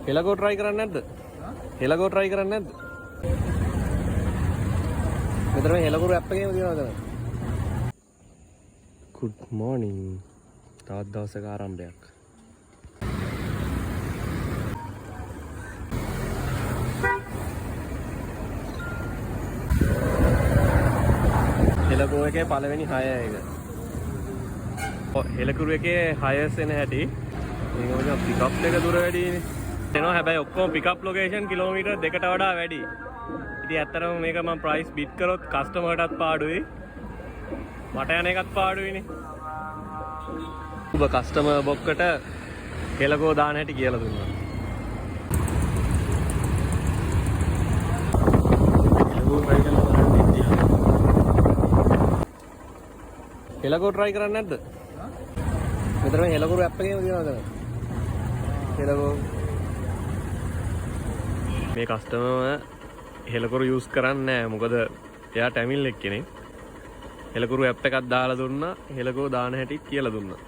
හෙලකෝ try කරන්නේ නැද්ද? හෙලකෝ try කරන්නේ නැද්ද? මෙතන මේ හෙලකුරු ඇප් එකේම තියෙනවද? Good morning. තවත් දවසක ආරම්භයක්. හෙලකුරු එකේ පළවෙනි 6 එක. හෙලකුරු එකේ 6 එන හැටි. මේක මොකද පිකප් එක දුර වැඩිනේ. එනවා හැබැයි ඔක්කොම පිකප් ලොකේෂන් කිලෝමීටර් 2කට වඩා වැඩි. ඉතින් ඇත්තටම මේක මම ප්‍රයිස් බිට් කරොත් කස්ටමර්ටත් පාඩුයි. මට යන එකත් පාඩුයිනේ. ඔබ කස්ටමර් බොක්කට හෙලකෝ දාන හැටි කියලා දුන්නා. හෙලකෝ try කරන්නේ නැද්ද? මෙතන මේ හෙලකුරු ඇප් එකේම තියෙනවද? හෙලකෝ මේ කස්ටමර් හෙලකුරු යූස් කරන්නේ නැහැ. මොකද එයා ටැමිල් එක්කෙනෙක්. හෙලකුරු ඇප් එකක් දාලා දුන්නා. හෙලකෝ දාන හැටි කියලා දුන්නා.